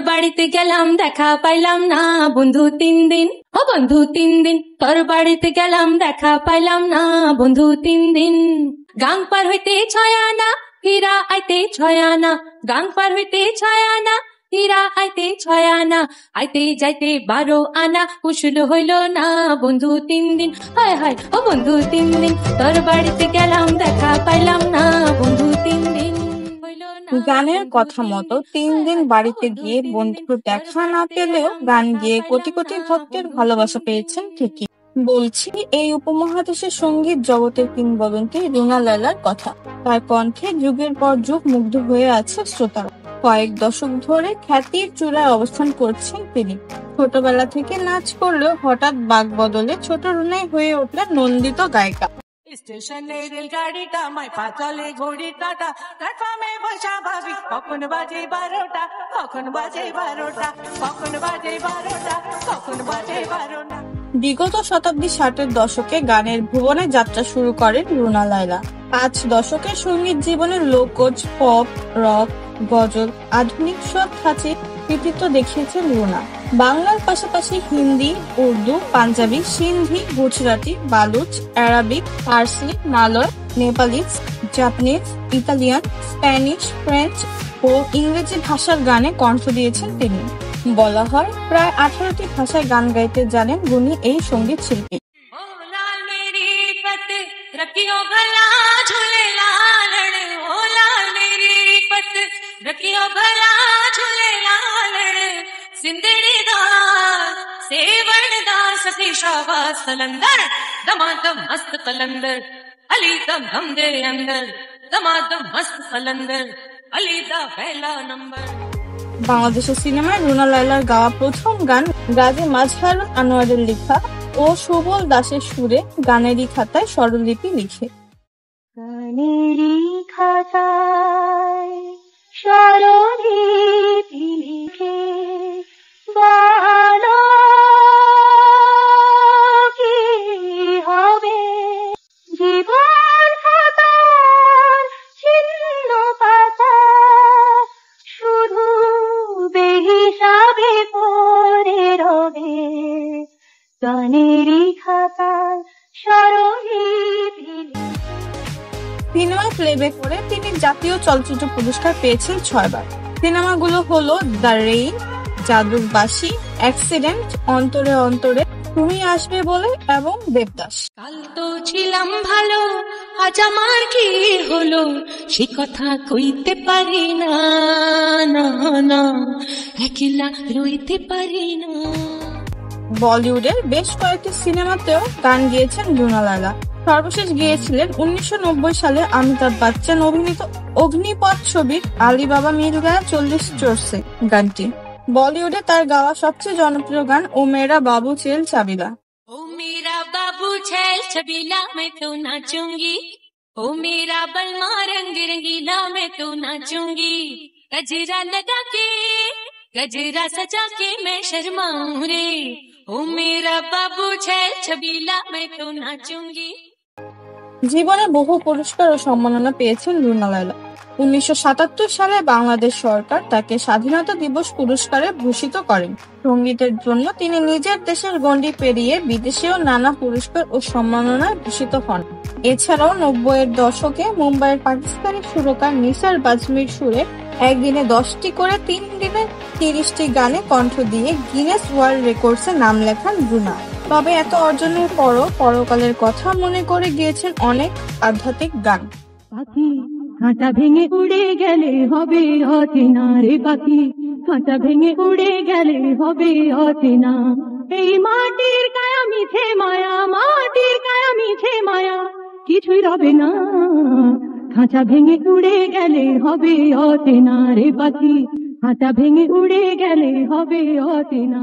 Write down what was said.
বাড়িতে গেলাম দেখা পাইলাম না বন্ধু 3 দিন, ও বন্ধু 3 দিন। তোর বাড়িতে গেলাম দেখা পাইলাম না বন্ধু 3 দিন। গাং পার হইতে 6 আনা, হীরা আইতে 6 আনা। গাং পার হইতে 6 আনা, হীরা আইতে 6 আনা। আইতে যাইতে 12 আনা, কুশল হইল না বন্ধু 3 দিন। হায় হায় ও বন্ধু 3 দিন, তোর বাড়িতে গেলাম দেখা পাইলাম না বন্ধু 3 দিন। গানের কথা মতো 3 দিন বাড়িতে গিয়ে বন্ধুর দেখা না পেলেও গান গেয়ে কোটি কোটি ভক্তের ভালোবাসা পেয়েছেন ঠিকই। বলছি এই উপমহাদেশের সঙ্গীত জগতের কিংবদন্তি রুনা লায়লার কথা। তার কণ্ঠে যুগের পর যুগ মুগ্ধ হয়ে আছে শ্রোতারা। কয়েক দশক ধরে খ্যাতির চূড়ায় অবস্থান করছেন তিনি। ছোটবেলা থেকে নাচ করলেও হঠাৎ বাক বদলে ছোট রুনাই হয়ে উঠলেন নন্দিত গায়িকা। স্টেশনে রেলগাড়িটা মাই পাতালে ঘড়িটাটা প্ল্যাটফর্মে বসা ভাবি কখন বাজে 12টা, কখন বাজে 12টা, কখন বাজে 12টা, কখন বাজে 12টা। বিগত শতাব্দী 60-এর দশকে গানের ভুবনে যাত্রা শুরু করেন রুনা লায়লা। 5 দশকের সঙ্গীত জীবনের লোকজ, পপ, রক, গজল, আধুনিক সব ধাঁচে কৃতিত্ব দেখিয়েছেন রুনা। বাংলার পাশাপাশি হিন্দি, উর্দু, পাঞ্জাবি, সিন্ধি, গুজরাটি, বালুচ, অ্যারাবিক, ফার্সি, Malay, Nepalese, Japanese, Italian, Spanish, French ও ইংরেজি ভাষার গানে কণ্ঠ দিয়েছেন তিনি। বলা হয় প্রায় 18টি ভাষায় গান গাইতে জানেন গুণী এই সঙ্গীত শিল্পী। दमादम मस्त कलंदर अली दम हम दे अंदर, दमादम मस्त कलंदर अली दा पहला नंबर। বাংলাদেশের সিনেমায় রুনা লায়লার গাওয়া প্রথম গান গাজী মাজহারুল আনোয়ারের লেখা ও সুবল দাসের সুরে গানেরই খাতায় স্বরলিপি লিখে। গানেরই খাতায় স্বরলিপি লিখে বলো কি হবে জীবন খাতার ছিন্ন পাতা শুধু বেহিসাবে পড়ে রবে। গানেরই খাতার স্বরলিপি। সিনেমায় প্লেব্যাক করে তিনি জাতীয় চলচ্চিত্র পুরস্কার পেয়েছেন 6 বার। সিনেমাগুলো হলো দ্য রেইন, জাদুর বাঁশি, অ্যাক্সিডেন্ট, অন্তরে অন্তরে, তুমি আসবে বলে এবং দেবদাস। কাল তো ছিলাম ভালো, আজ আমার কি হলো সে কথা কইতে পারি না, না না একলা রইতে পারি না। বলিউডের বেশ কয়েকটি সিনেমাতেও গান গেয়েছেন রুনা লায়লা। সর্বশেষ গেয়েছিলেন 1990 সালে অমিতাভ বচ্চন অভিনীত অগ্নিপথ ছবির আলী বাবা মিল গায়া 40 চোরসে গানটি। বলিউডে তার গাওয়া সবচেয়ে জনপ্রিয় গান ও মেরা বাবু ছেল চাবিলা। ओ मेरा बाबू छैल छबीला मैं तो नाचूंगी, ओ मेरा बलमा रंग रंगीला मैं तो नाचूंगी। गजरा लगा के गजरा सजा के मैं शर्माऊं रे, ओ मेरा बाबू छैल छबीला मैं तो नाचूंगी। জীবনে বহু পুরস্কার ও সম্মাননা পেয়েছেন রুনা লায়লা। 1977 সালে বাংলাদেশ সরকার তাকে স্বাধীনতা দিবস পুরস্কারে ভূষিত করেন। সঙ্গীতের জন্য তিনি নিজের দেশের গণ্ডি পেরিয়ে বিদেশেও নানা পুরস্কার ও সম্মাননায় ভূষিত হন। এছাড়াও 90-এর দশকে মুম্বাইয়ের পাকিস্তানি সুরকার নিসার বাজমির সুরে একদিনে 10টি করে 3 দিনে 30টি গানে কণ্ঠ দিয়ে গিনেস ওয়ার্ল্ড রেকর্ডসে নাম লেখান রুনা। তবে এত অর্জনের পরও পরকালের কথা মনে করে গিয়েছেন অনেক আধ্যাত্মিক গান। পাখি কাঁটা ভেঙে উড়ে গেলে হবে অচেনা রে পাখি, কাঁটা ভেঙে উড়ে গেলে হবে অচেনা। এই মাটির কায়া মিছে মায়া, মাটির কায়া মিছে মায়া, কিছুই রবে না। খাঁচা ভেঙে উড়ে গেলে হবে অচেনা রে পাখি, খাঁচা ভেঙে উড়ে গেলে হবে অচেনা।